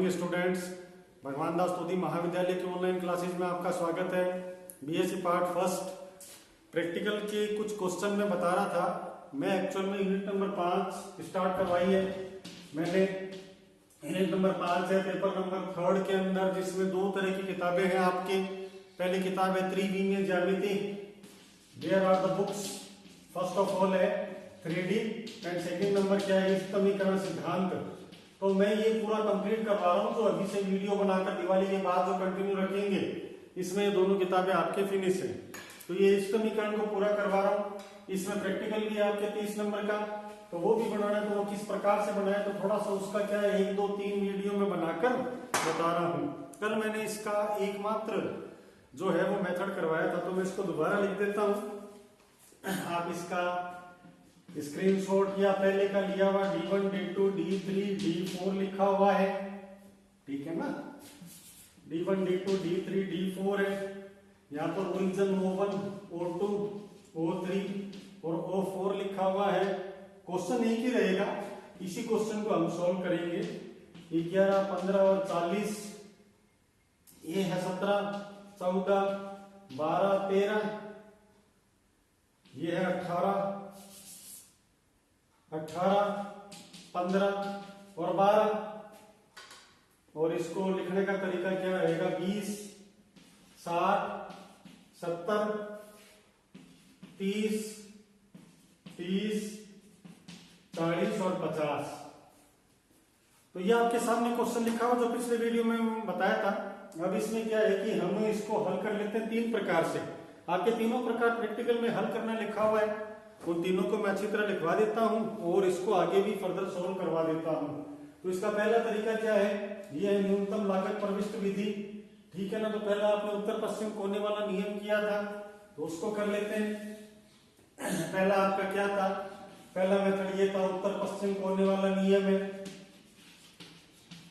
Morning students, भगवान दास तोदी महाविद्यालय की ऑनलाइन क्लासेज में आपका स्वागत है। बीएससी पार्ट फर्स्ट प्रैक्टिकल के कुछ क्वेश्चन में बता रहा था। मैं एक्चुअल में यूनिट नंबर 5 स्टार्ट करवाई है। मैंने यूनिट नंबर 5 है पेपर नंबर 3 के अंदर, जिसमें दो तरह की किताबें हैं आपके। पहली किताब है त्रिविमीय ज्यामिति, there are the books. First of all है 3D एंड सेकंड नंबर क्या है, समीकरण सिद्धांत। तो मैं ये पूरा कंप्लीट करवा रहा हूँ, तो अभी से वीडियो बनाकर दिवाली के बाद जो कंटिन्यू रखेंगे, इसमें ये दोनों किताबें आपके फिनिश हैं। तो ये इस समीकरण को पूरा करवा रहा हूँ। इसमें प्रैक्टिकल भी है आपके 30 नंबर का, तो वो भी बनाना है। तो वो किस प्रकार से बनाए, तो थोड़ा सा उसका क्या है 1, 2, 3 वीडियो में बनाकर बता रहा हूँ। कल मैंने इसका एकमात्र जो है वो मेथड करवाया था, तो मैं इसको दोबारा लिख देता हूँ। आप इसका स्क्रीनशॉट या पहले का लिया हुआ D1, D2, D3, D4 लिखा हुआ है, ठीक है ना। D1, D2, D3, D4 है। यहाँ पर ओरिजिन O1, O2, O3 और O4 लिखा हुआ है। क्वेश्चन एक ही रहेगा, इसी क्वेश्चन को हम सॉल्व करेंगे। 11, 15 और 40, ये है 17, 14, 12, 13, ये है 18, 15 और 12। और इसको लिखने का तरीका क्या रहेगा, 20, 60, 70, 30, 40 और 50। तो ये आपके सामने क्वेश्चन लिखा हुआ जो पिछले वीडियो में बताया था। अब इसमें क्या है कि हम इसको हल कर लेते हैं 3 प्रकार से। आपके तीनों प्रकार प्रैक्टिकल में हल करना लिखा हुआ है, उन तीनों को मैं अच्छी तरह लिखवा देता हूं और इसको आगे भी फर्दर सोल्व करवा देता हूं। तो इसका पहला तरीका क्या है, ये है न्यूनतम लागत प्रविष्ट विधि, ठीक है ना। तो पहला आपने उत्तर पश्चिम कोने वाला नियम किया था, तो उसको कर लेते हैं। पहला आपका क्या था, पहला मेथड ये था उत्तर पश्चिम कोने वाला नियम है।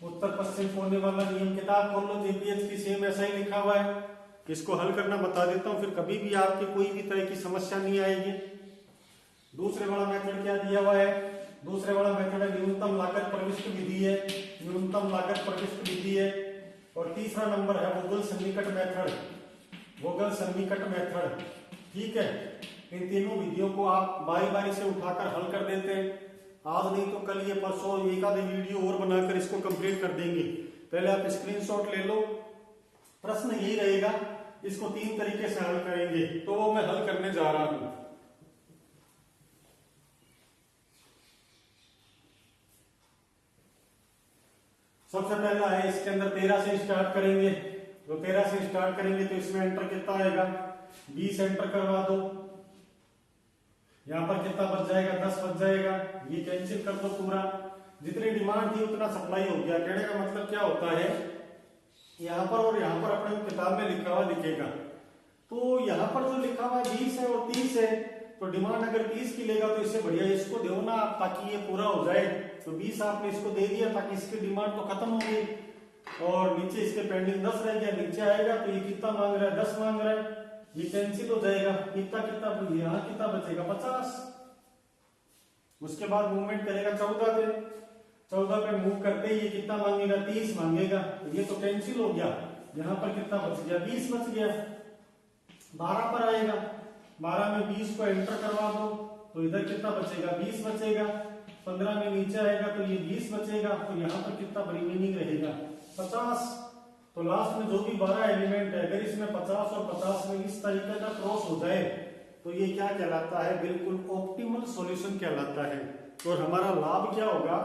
उत्तर पश्चिम कोने वाला नियम किताब खोल लो, जेपीएच की, सेम ऐसा ही लिखा हुआ है। इसको हल करना बता देता हूं, फिर कभी भी आपकी कोई भी तरह की समस्या नहीं आएगी। दूसरे वाला मेथड क्या दिया हुआ है, दूसरे वाला मेथड है न्यूनतम लागत प्रविष्ट विधि है, न्यूनतम लागत प्रविष्ट विधि है। और तीसरा नंबर है वोगल सन्निकट मेथड, वोगल सन्निकट मेथड, ठीक है। इन तीनों विधियों को आप बारी बारी से उठाकर हल कर देते हैं। आज नहीं तो कल, ये परसों एक आधे वीडियो और बनाकर इसको कंप्लीट कर देंगे। पहले आप स्क्रीनशॉट ले लो। प्रश्न यही रहेगा, इसको 3 तरीके से हल करेंगे, तो वो मैं हल करने जा रहा हूं। सबसे पहला है, इसके अंदर 13 से स्टार्ट करेंगे। तो 13 से स्टार्ट करेंगे तो इसमें एंटर कितना आएगा, 20 एंटर करवा दो। यहां पर कितना बच जाएगा, 10 बच जाएगा। ये कैंसिल कर दो पूरा। जितनी डिमांड थी उतना सप्लाई हो गया। कहने का मतलब क्या होता है, यहां पर और यहां पर अपने किताब में लिखा हुआ दिखेगा। तो यहां पर जो लिखा हुआ 20 है और 30 है, तो डिमांड अगर 30 की लेगा तो इससे बढ़िया इसको दो ना आप, ताकि ये पूरा हो जाए। तो 20 आपने इसको दे दिया ताकि इसकी डिमांड तो खत्म हो गई, और नीचे इसके पेंडिंग 10 रह गया। नीचे आएगा तो ये कितना मांग रहा है, 10 मांग रहा है। ये कैंसिल हो जाएगा। कितना यहाँ कितना बचेगा, 50। उसके बाद मूवमेंट करेगा 14 पे। 14 पे मूव करते ही ये कितना मांगेगा, 30 मांगेगा। तो ये तो कैंसिल हो गया। यहाँ पर कितना बच गया, 20 बच गया। 12 पर आएगा, 12 में 20 को एंटर करवा दो, तो इधर कितना बचेगा, 20 बचेगा। 15 में नीचे आएगा तो ये 20 बचेगा। तो यहाँ पर कितना रिमेनिंग रहेगा, 50। तो लास्ट में जो भी 12 एलिमेंट है, अगर इसमें 50 और 50 में इस तरीके का क्रॉस हो जाए, तो ये क्या कहलाता है, बिल्कुल ऑप्टिमल सॉल्यूशन कहलाता है। और हमारा लाभ क्या होगा,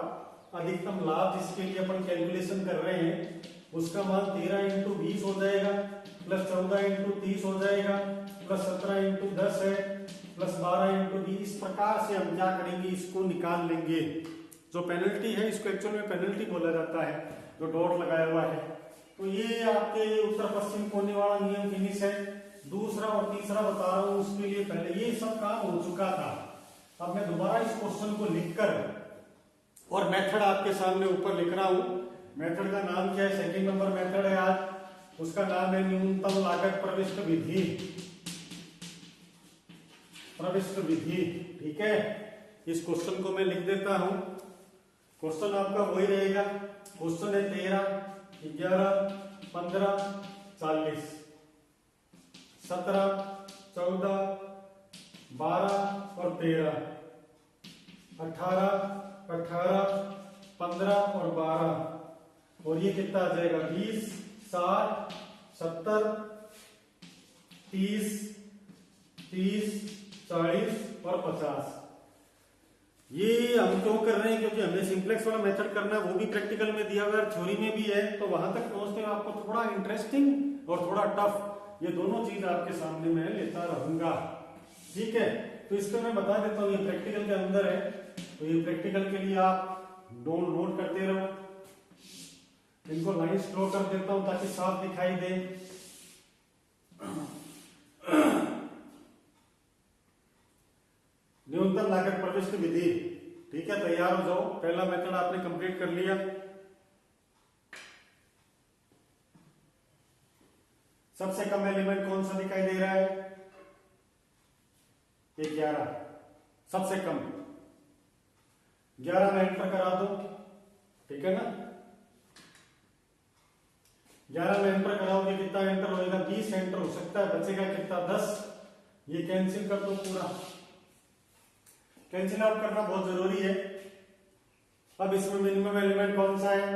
अधिकतम लाभ जिसके लिए अपन कैलकुलेशन कर रहे हैं, उसका मान 13 × 20 हो जाएगा, प्लस 14 × 30 हो जाएगा, प्लस 17 × 10 है, प्लस 12 × 20। इस प्रकार से हम क्या करेंगे, इसको निकाल लेंगे। जो पेनल्टी है, इसको एक्चुअल में पेनल्टी बोला जाता है, जो डॉट लगाया हुआ है। तो ये आपके उत्तर पश्चिम कोने वाला नियम फिनिश है। दूसरा और तीसरा बता रहा हूं, उसके लिए पहले ये सब काम हो चुका था। अब मैं दोबारा इस क्वेश्चन को लिखकर और मेथड आपके सामने ऊपर लिख रहा हूं। मेथड का नाम क्या है, सेकंड नंबर मेथड है आज, उसका नाम है न्यूनतम लागत प्रविष्ट विधि। प्रविष्ट विधि, ठीक है। इस क्वेश्चन को मैं लिख देता हूं। क्वेश्चन आपका वही रहेगा, क्वेश्चन है 13, 11, 15, 40, 17, 14, 12 और 13, 18, 15 और 12, और ये कितना आ जाएगा 20, 60, 70, 30, 40 और 50। ये हम क्यों कर रहे हैं? क्योंकि हमें सिंप्लेक्स वाला मेथड करना है, वो भी प्रैक्टिकल में दिया हुआ है, थ्योरी में भी है, तो वहां तक पहुंचते हुए आपको थोड़ा इंटरेस्टिंग और थोड़ा टफ, ये दोनों चीज आपके सामने मैं लेता रहूंगा। ठीक है, तो इसको मैं बता देता हूँ, ये प्रैक्टिकल के अंदर है, तो ये प्रैक्टिकल के लिए आप नोट करते रहो। इनको लाइंस ड्रॉ कर देता हूं ताकि साफ दिखाई दे। न्यूनतम लागत प्रविष्टि विधि। ठीक है, तैयार हो जाओ। पहला मेथड आपने कंप्लीट कर लिया। सबसे कम एलिमेंट कौन सा दिखाई दे रहा है? 11। सबसे कम 11 में एंटर करा दो। ठीक है ना, 11 में एंटर कराओगे कितना एंटर होएगा? 20 एंटर हो सकता है, बचेगा कितना? 10। ये कैंसिल कर दो पूरा। कैंसिल आउट करना बहुत जरूरी है। अब इसमें मिनिमम एलिमेंट कौन सा है?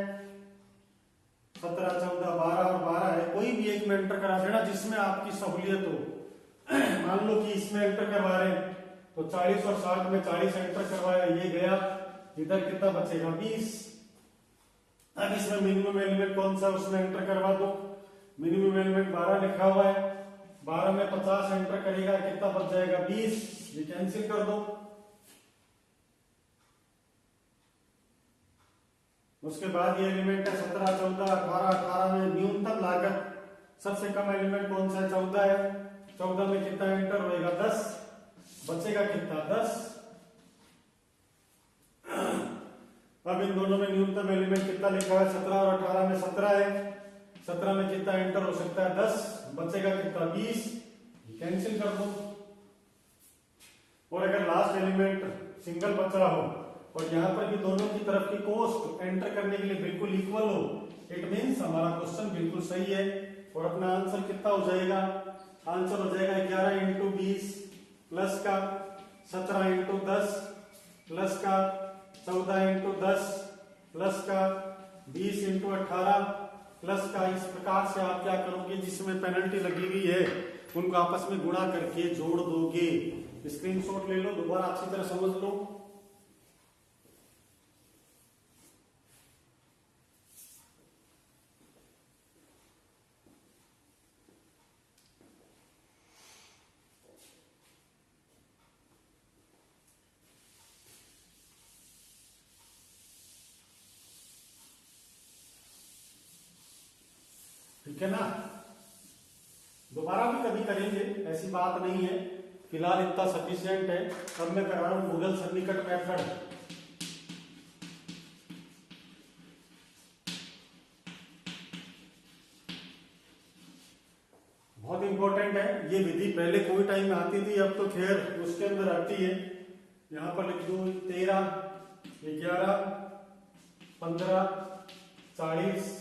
17, 14, 12 और 12 है। कोई भी एक में एंटर करा देना जिसमें आपकी सहूलियत हो। मान लो कि इसमें एंटर करवा रहे हैं तो 40 और 60 में 40 एंटर करवाया, ये गया, इधर कितना बचेगा? 20। अब इसमें मिनिमम एलिमेंट कौन सा, उसमें एंटर करवा दो। मिनिमम एलिमेंट 12 लिखा हुआ है, 12 में 50 एंटर करेगा, कितना बच जाएगा? 20। ये कैंसिल कर दो। उसके बाद ये एलिमेंट है 17, 14, 18। 18 में न्यूनतम लागत सबसे कम एलिमेंट कौन सा है? 14 है। 14 में कितना एंटर होएगा? 10। बचेगा कितना? 10। अब इन दोनों में न्यूनतम एलिमेंट कितना लिखा है? 17 और 18 में 17 है। 17 में कितना एंटर हो सकता है? 10। बचेगा कितना? 20। कैंसिल कर दो। और अगर लास्ट एलिमेंट सिंगल बचा हो और यहां पर भी दोनों की तरफ की कॉस्ट एंटर करने के लिए बिल्कुल इक्वल हो, इट मींस हमारा क्वेश्चन बिल्कुल सही है। और अपना आंसर कितना हो जाएगा? आंसर हो जाएगा 11 इंटू 20 प्लस का 17 इंटू 10 प्लस का 14 इंटू 10 प्लस का 20 इंटू 18 प्लस का। इस प्रकार से आप क्या करोगे? जिसमें पेनल्टी लगी हुई है उनको आपस में गुणा करके जोड़ दोगे। स्क्रीनशॉट ले लो, दोबारा अच्छी तरह समझ लो। ठीक है ना, दोबारा भी कभी करेंगे, ऐसी बात नहीं है, फिलहाल इतना सफिशिएंट है। अब मैं करा रहा हूं गूगल सन्निकट मेथड। बहुत इंपॉर्टेंट है ये विधि। पहले कोई टाइम में आती थी, अब तो खैर उसके अंदर आती है। यहां पर लिख दो 13, 11, 15, 40,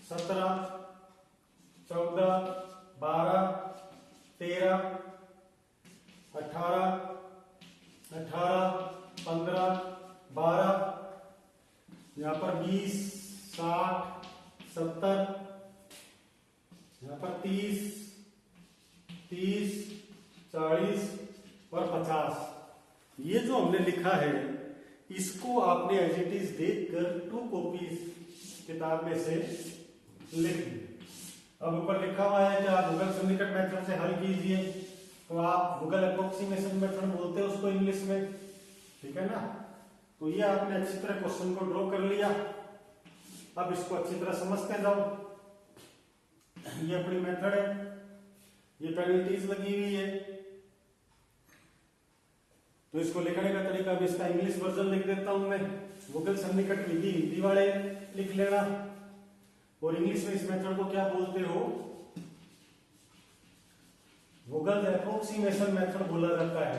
17, 14, 12, 13, 18, 15, 12, यहाँ पर 20, 60, 70, यहाँ पर 30, 40 और 50। ये जो हमने लिखा है इसको आपने एज इट इज देखकर 2 कॉपीज किताब में से लिख दी। अब ऊपर लिखा हुआ है कि आप गूगल सन्निकट मेथड से हल कीजिए, तो आप गूगल अप्रोक्सीमेशन मेथड बोलते हैं उसको इंग्लिश में। ठीक है ना, तो ये आपने अच्छी तरह क्वेश्चन को ड्रॉ कर लिया। अब इसको अच्छी तरह समझते जाओ। ये अपनी मेथड है, ये पेनल्टीज लगी हुई है, तो इसको लिखने का तरीका भी इसका इंग्लिश वर्जन लिख देता हूं मैं। गूगल सन्निकट विधि हिंदी वाले लिख लेना, और इंग्लिश में इस मेथड को क्या बोलते हो? गूगल अप्रोक्सीमेशन मेथड बोला जाता है।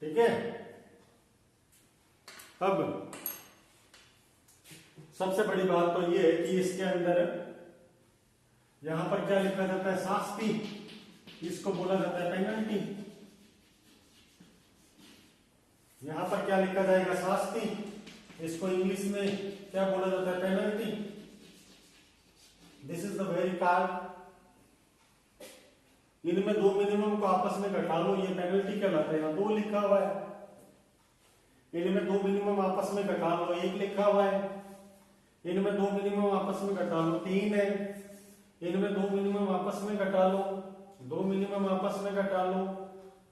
ठीक है। सबसे बड़ी बात तो ये है कि इसके अंदर यहां पर क्या लिखा जाता है, शास्ति, इसको बोला जाता है पेनल्टी। यहां पर क्या लिखा जाएगा, शास्ति, इसको इंग्लिश में क्या बोला जाता है, penalty. This is the very card. इनमें दो मिनिमम को आपस में घटा लो, ये पेनल्टी कहलाता है। दो लिखा हुआ है, इनमें दो मिनिमम आपस में घटा लो, एक लिखा हुआ है। इनमें दो मिनिमम आपस में घटा लो, तीन है। इनमें दो मिनिमम आपस में घटा लो, दो मिनिमम आपस में घटा लो,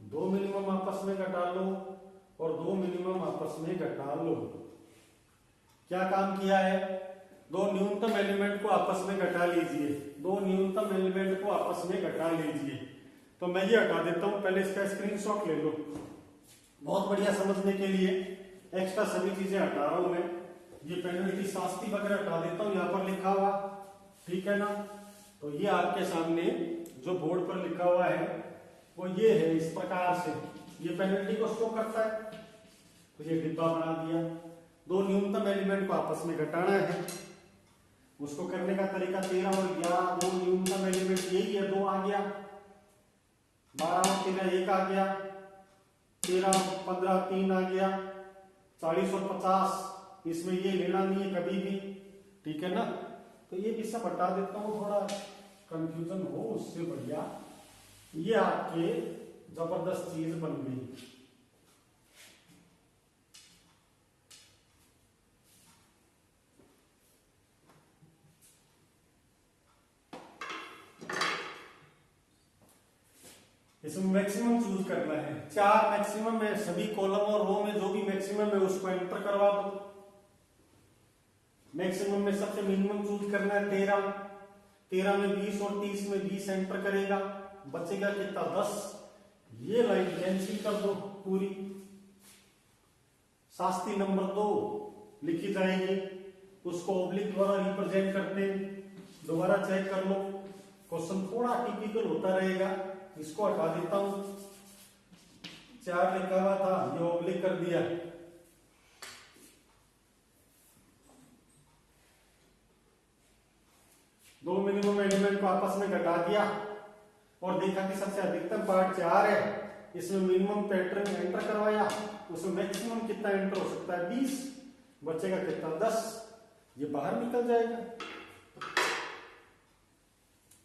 दो मिनिमम आपस में घटा लो और दो मिनिमम आपस में घटा लो। क्या काम किया है, दो न्यूनतम एलिमेंट को आपस में घटा लीजिए, दो न्यूनतम एलिमेंट को आपस में घटा लीजिए। तो मैं ये हटा देता हूं, पहले इसका स्क्रीनशॉट ले लो, बहुत बढ़िया समझने के लिए। एक्स्ट्रा सभी चीजें हटा रहा हूं मैं, ये पेनल्टी शास्ति वगैरह हटा देता हूं, यहां पर लिखा हुआ, ठीक है ना। तो ये आपके सामने जो बोर्ड पर लिखा हुआ है वो ये है, इस प्रकार से ये पेनल्टी को शो करता है। तो ये डिब्बा बना दिया, दो न्यूनतम एलिमेंट को आपस में घटाना है। उसको करने का तरीका 13 और 11, दो न्यूनतम एलिमेंट यही है, दो आ गया, 12 और 13 एक आ गया, 13 15 3 आ गया, 40 और 50 इसमें ये लेना नहीं है कभी भी, ठीक है ना। तो ये भी सब हटा देता हूं, थोड़ा कंफ्यूजन हो उससे बढ़िया। ये आपके जबरदस्त चीज बन गई। इसमें मैक्सिमम चूज करना है, 4 मैक्सिमम है, सभी कॉलम और रो में जो भी मैक्सिमम है उसको एंटर करवा दो। मैक्सिमम में सबसे मिनिमम चूज करना है 13, 13 में 20 और 30 में 20 एंटर करेगा, बचेगा कितना, 10। ये लाइन कैंसिल कर दो पूरी। शास्त्री नंबर 2 लिखी जाएगी, उसको ऑब्लिक द्वारा रिप्रेजेंट करते हैं। दोबारा चेक कर लो, क्वेश्चन थोड़ा टिपिकल होता रहेगा, इसको हटा देता हूं। 4 लिखा हुआ था, ये ऑब्लिक कर दिया। दो मिनिमम एलिमेंट को आपस में घटा दिया और देखा कि सबसे अधिकतम पार्ट 4 है, इसमें मिनिमम पैटर्न एंटर करवाया, उसमें मैक्सिमम कितना एंटर हो सकता है, 20, बचेगा कितना, 10। ये बाहर निकल जाएगा।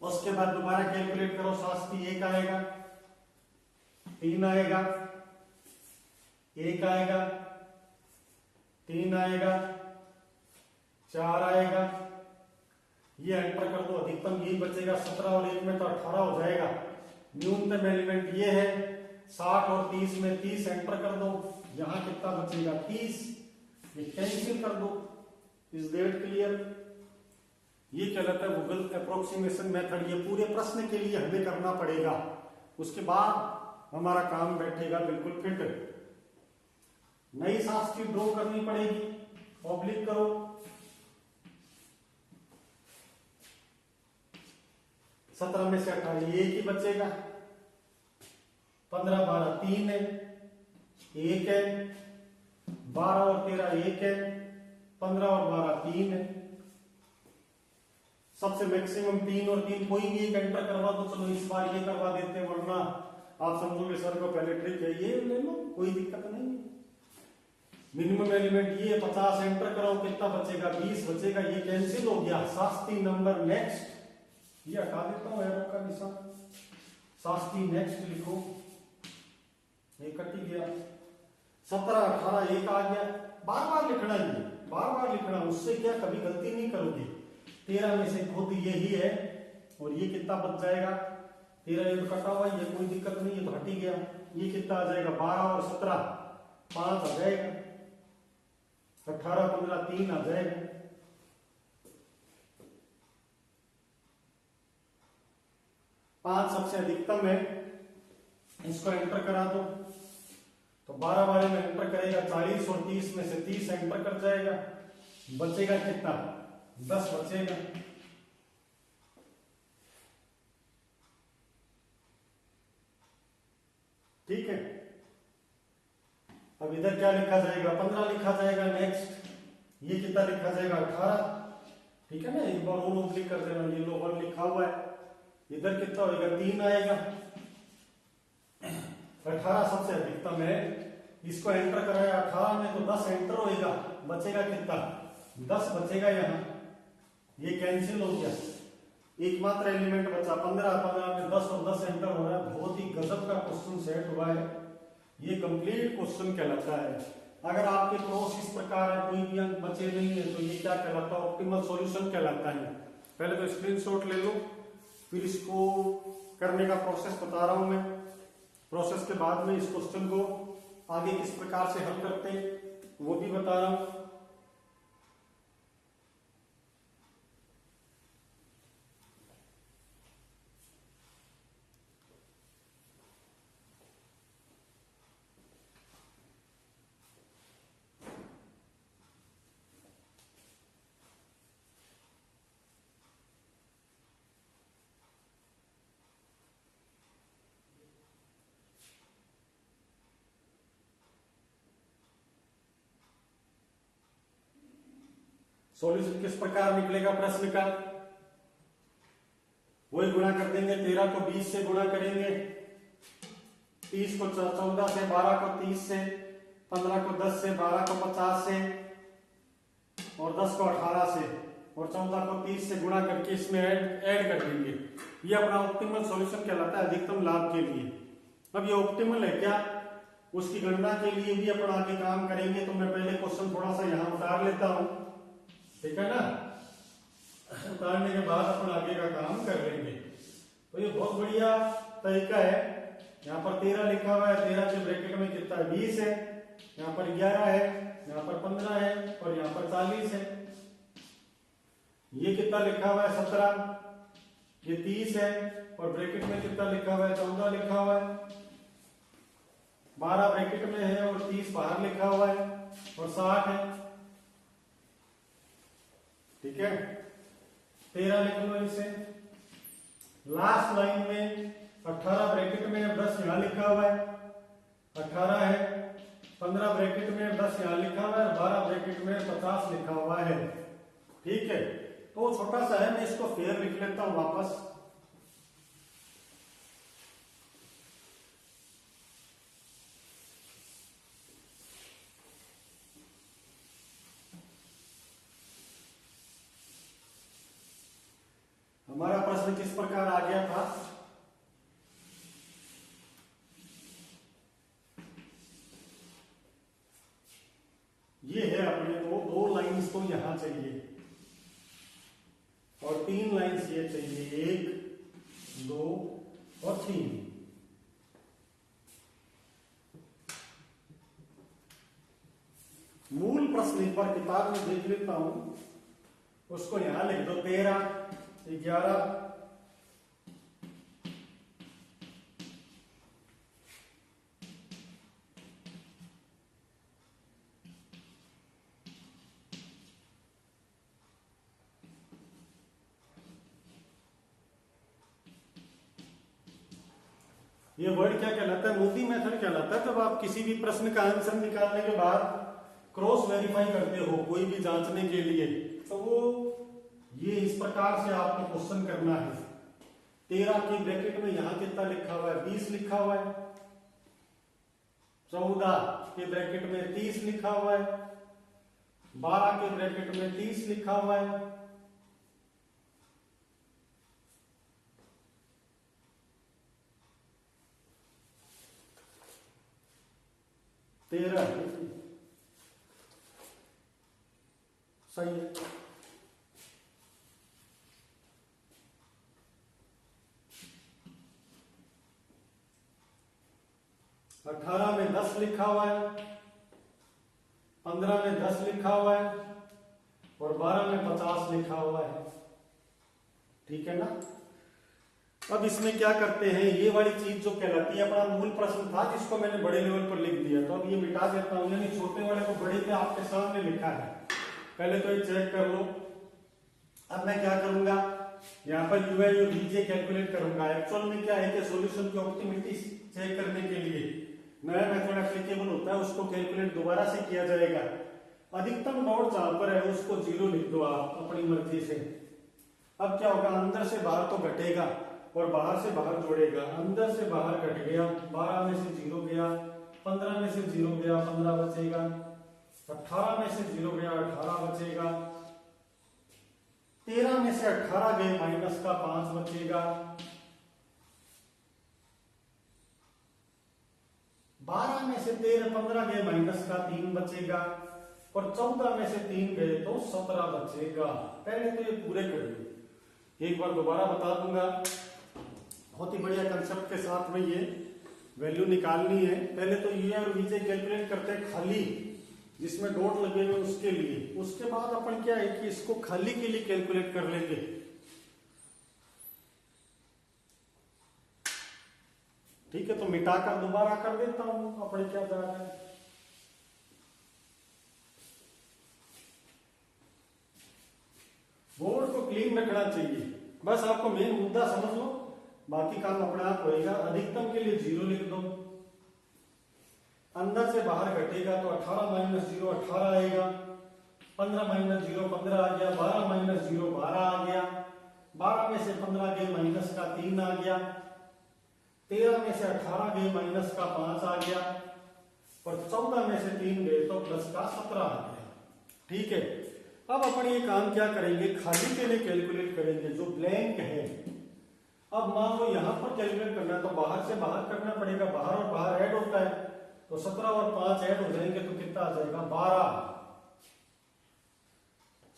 उसके बाद दोबारा कैलकुलेट करो, शास्त्री 1 आएगा, 3 आएगा, 1 आएगा, 3 आएगा, 4 आएगा, ये एंटर कर दो, अधिकतम यही बचेगा, 17 और 1 में तो 18 हो जाएगा। न्यूनतम एलिमेंट ये है, 60 और 30 में 30 एंटर कर दो, यहां कितना बचेगा, 30, ये कैंसिल कर दो। Is that clear? ये कहलाता है गूगल अप्रोक्सीमेशन मेथड। ये पूरे प्रश्न के लिए हमें करना पड़ेगा, उसके बाद हमारा काम बैठेगा बिल्कुल फिट। नई शास्त्री ड्रॉ करनी पड़ेगी, ऑब्लिक करो, 17 में से 18 1 ही बचेगा, 15 12 3 है, 1 है, 12 और 13 1 है, 15 और 12 3 है। सबसे मैक्सिमम 3 और 3 कोई भी एक एंटर करवा दो। चलो इस बार ये करवा देते हैं, वरना आप समझोगे सर को पहले ट्रिक है, ये ले लो, कोई दिक्कत नहीं है। मिनिमम एलिमेंट ये 50 एंटर कराओ, कितना बचेगा, 20 बचेगा, ये कैंसिल हो गया। शास्त्री नंबर नेक्स्ट, ये हटा देता हूं एरो का निशान, शास्त्री नेक्स्ट लिखो, ये कट ही गया। 17 18 1 आ गया, बार बार लिखना, ये बार बार लिखना, उससे क्या कभी गलती नहीं करोगे। 13 में से खुद यही है, और ये कितना बच जाएगा, 13 ये तो कटा हुआ, ये कोई दिक्कत नहीं, ये तो हट ही गया। ये कितना आ जाएगा, 12 और 17 5 आ जाएगा, 18 15 3 आ जाएगा। 5 सबसे अधिकतम है, इसको एंटर करा दो, तो 12 वाले में एंटर करेगा, 40 और 30 में से 30 एंटर कर जाएगा, बचेगा कितना, 10 बचेगा। ठीक है, अब इधर क्या लिखा जाएगा, 15 लिखा जाएगा। नेक्स्ट ये कितना लिखा जाएगा 18, ठीक है ना। एक बार और ओब्लिक कर देना, ये लो 1 लिखा हुआ है, इधर कितना होगा 3 आएगा। 18 सबसे अधिकतम है, इसको एंटर कराया 18 में तो 10 एंटर होएगा, बचेगा कितना 10 बचेगा यहाँ, ये कैंसिल हो गया, एकमात्र एलिमेंट बचा 15, 15 में 10 और 10 एंटर हो रहा है। बहुत ही गजब का क्वेश्चन सेट हुआ है, ये कंप्लीट क्वेश्चन कहलाता है। अगर आपके क्रॉस इस प्रकार है, कोई भी अंक बचे नहीं है, तो ये क्या कहलाता है, ऑप्टिमल सॉल्यूशन कहलाता है। पहले तो स्क्रीनशॉट ले लो, फिर इसको करने का प्रोसेस बता रहा हूं मैं, प्रोसेस के बाद में इस क्वेश्चन को आगे किस प्रकार से हल करते हैं वो भी बता रहा हूं। सॉल्यूशन किस प्रकार निकलेगा प्रश्न का, वही गुणा कर देंगे, 13 को 20 से गुणा करेंगे, 30 को 14 से, 12 को 30 से, 15 को 10 से, 12 को 50 से और 10 को 18 से और 14 को 30 से गुणा करके इसमें ऐड कर देंगे। ये अपना ऑप्टिमल सॉल्यूशन कहलाता है अधिकतम लाभ के लिए। अब ये ऑप्टिमल है क्या, उसकी गणना के लिए भी अपन आगे काम करेंगे। तो मैं पहले क्वेश्चन थोड़ा सा यहाँ उतार लेता हूं, ठीक है ना। उतारने के बाद अपन आगे का काम कर लेंगे। तो ये बहुत बढ़िया तरीका है। यहाँ पर 13 लिखा हुआ है, 13 के ब्रैकेट में कितना है 20 है, यहाँ पर 11 है, यहाँ पर 15 है और यहाँ पर 40 है। ये कितना लिखा हुआ है 17, ये 30 है और ब्रैकेट में कितना लिखा हुआ है 14 लिखा हुआ है, 12 ब्रैकेट में है और 30 बाहर लिखा हुआ है और 60 है, ठीक है। 13 लिख लो इसे। लास्ट लाइन में 18 ब्रैकेट में 10 यहां लिखा हुआ है, 18 है, 15 ब्रैकेट में 10 यहां लिखा हुआ है, 12 ब्रैकेट में 50 लिखा हुआ है, ठीक है। तो छोटा सा है, मैं इसको फेयर लिख लेता हूं वापस। हमारा प्रश्न किस प्रकार आ गया था, ये है अपने को 2 लाइंस तो यहां चाहिए और 3 लाइंस ये चाहिए, 1 2 और 3। मूल प्रश्न एक बार किताब में देख लेता हूं, उसको यहां लिख दो 13 11 ये वर्ड क्या कहलाता है, मोदी मेथड कहलाता है। जब आप किसी भी प्रश्न का आंसर निकालने के बाद क्रॉस वेरीफाई करते हो कोई भी जांचने के लिए, तो वो ये इस प्रकार से आपको क्वेश्चन करना है। 13 के ब्रैकेट में यहां कितना लिखा हुआ है 20 लिखा हुआ है, 14 के ब्रैकेट में 30 लिखा हुआ है, 12 के ब्रैकेट में 30 लिखा हुआ है, 13 सही है। 18 में 10 लिखा हुआ है, 15 में 10 लिखा हुआ है और 12 में 50 लिखा हुआ है, ठीक है ना। अब इसमें क्या करते हैं, ये वाली चीज जो कहलाती है, अपना मूल प्रश्न था जिसको मैंने बड़े लेवल पर लिख दिया, तो अब ये मिटा देता हूं, यानी छोटे वाले को बड़े पे आपके सामने लिखा है। पहले तो ये चेक कर लो। अब मैं क्या करूंगा, यहाँ पर यू है वीजे कैलकुलेट करूंगा। एक्चुअल में क्या है कि सॉल्यूशन की ऑप्टिमिटी चेक करने के लिए नया मेथड एप्लीकेबल होता है, उसको कैलकुलेट दोबारा से किया जाएगा। अधिकतम डॉट जहां पर है उसको 0 लिख दो आप अपनी मर्जी से। अब क्या होगा, अंदर से बाहर तो घटेगा और बाहर से बाहर जोड़ेगा। अंदर से बाहर घट गया, 12 में से 0 गया, 15 में से 0 गया, 15 बचेगा, 18 में से 0 गया, 18 बचेगा, 13 में से 18 गए माइनस का 5 बचेगा, 12 में से 15 गए माइनस का 3 बचेगा, और 14 में से 3 गए तो 17 बचेगा। पहले तो ये पूरे कर लो, एक बार दोबारा बता दूंगा। बहुत ही बढ़िया कंसेप्ट के साथ में ये वैल्यू निकालनी है। पहले तो ये और वीजे कैलकुलेट करते हैं खाली, जिसमें डॉट लगे हुए उसके लिए। उसके बाद अपन क्या है कि इसको खाली के लिए कैलकुलेट कर लेंगे। ठीक है, तो मिटाकर दोबारा कर देता हूं, अपन क्या जा रहा है। बोर्ड को क्लीन रखना चाहिए, बस आपको मेन मुद्दा समझ लो, बाकी काम अपने आप होएगा। अधिकतम के लिए 0 लिख दो, अंदर से बाहर घटेगा तो 18 माइनस 0 18 आएगा, 15 माइनस 0 15 आ गया, 12 माइनस 0 12 आ गया, 12 में से 15 गए माइनस का 3 आ गया, 13 में से 18 गए माइनस का 5 आ गया, और 14 में से 3 गए तो प्लस का 17 आ गया। ठीक है, अब अपन ये काम क्या करेंगे, खाली के लिए कैलकुलेट करेंगे जो ब्लैंक है। अब मान लो यहां पर कैलकुलेट करना है तो बाहर से बाहर करना पड़ेगा, बाहर और बाहर ऐड होता है, तो 17 और 5 ऐड हो जाएंगे तो कितना आ जाएगा 12,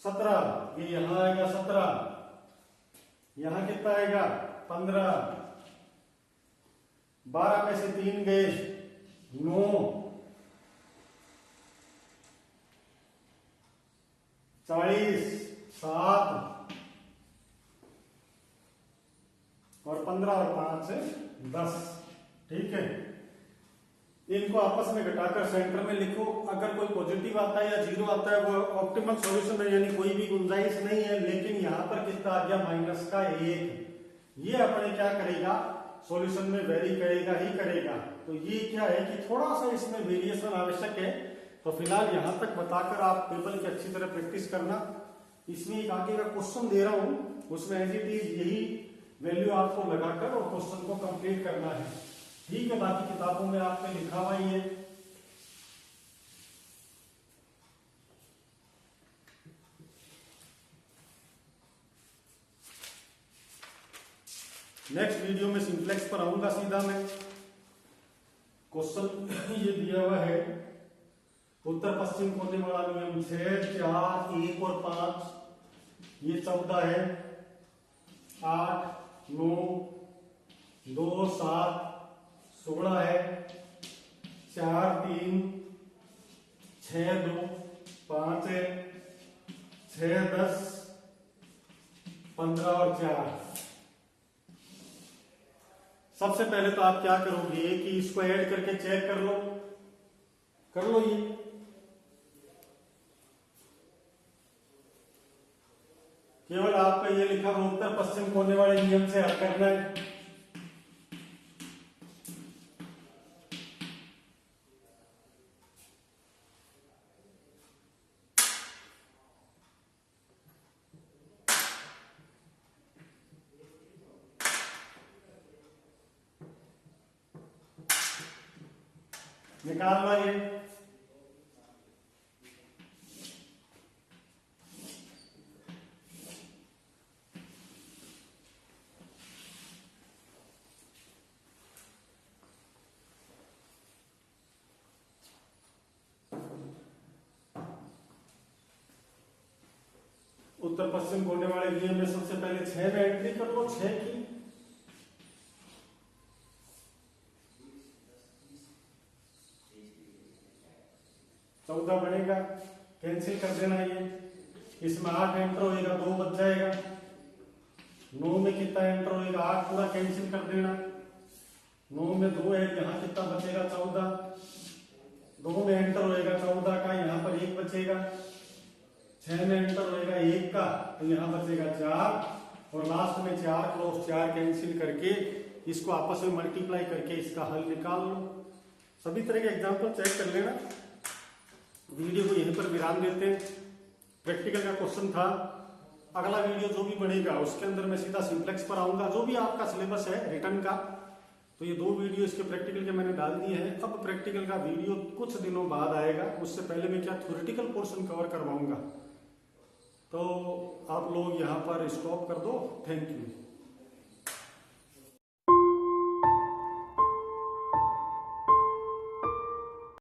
17, ये यहां आएगा 17, यहां कितना आएगा 15, 12 में से 3 गए 9, 40, 7, और 15 और 5 10। ठीक है, इनको आपस में घटाकर सेंटर में लिखो। अगर कोई पॉजिटिव आता है या 0 आता है वो ऑप्टिमल सॉल्यूशन है, यानी कोई भी गुंजाइश नहीं है। लेकिन यहां पर कितना आ गया माइनस का 1, ये अपने क्या करेगा सॉल्यूशन में वेरी करेगा ही करेगा। तो ये क्या है कि थोड़ा सा इसमें वेरिएशन आवश्यक है। तो फिलहाल यहां तक बताकर आप टेबल की अच्छी तरह प्रैक्टिस करना। इसमें एक आगे का क्वेश्चन दे रहा हूं, उसमें एज इट इज यही वैल्यू आपको लगाकर और क्वेश्चन को कंप्लीट करना है। ठीक है, बाकी किताबों में आपने लिखा हुआ ही है। नेक्स्ट वीडियो में सिंप्लेक्स पर आऊंगा सीधा मैं। क्वेश्चन ये दिया हुआ है, उत्तर पश्चिम कोने वाला नियम 6, 4, 1 और 5, ये 14 है, 8, 9, 2, 7, 16 है, 4, 3, 6, 2, 5 है, 6, 10, 15 और 4। सबसे पहले तो आप क्या करोगे कि इसको ऐड करके चेक कर लो ये। केवल आपका ये लिखा हुआ उत्तर पश्चिम कोने वाले नियम से हल करना है। निकालना ये उत्तर पश्चिम कोने वाले नियम में सबसे पहले 6 में एंट्री कर लो, 6 की। चौदह बनेगा, कैंसिल कर देना ये। इसमें 8 एंटर होएगा, 2 बच जाएगा। 9 में कितना एंटर होएगा, 8 पूरा कैंसिल कर देना। 9 में 2 है, यहाँ कितना बचेगा 14। 2 में एंटर होएगा 14 का, यहाँ पर 1 बचेगा। 6 में एंटर होएगा 1 का, तो यहाँ बचेगा 4, और लास्ट में 4 क्रॉस 4 कैंसिल करके इसको आपस में मल्टीप्लाई करके इसका हल निकाल लो। सभी तरह के एग्जाम्पल चेक कर लेना। वीडियो को यहीं पर विराम देते हैं। प्रैक्टिकल का क्वेश्चन था, अगला वीडियो जो भी बनेगा उसके अंदर मैं सीधा सिंप्लेक्स पर आऊंगा। जो भी आपका सिलेबस है रिटर्न का, तो ये 2 वीडियो इसके प्रैक्टिकल के मैंने डाल दिए हैं। अब प्रैक्टिकल का वीडियो कुछ दिनों बाद आएगा। उससे पहले मैं क्या थ्योरेटिकल पोर्शन कवर करवाऊंगा। तो आप लोग यहाँ पर स्टॉप कर दो। Thank you.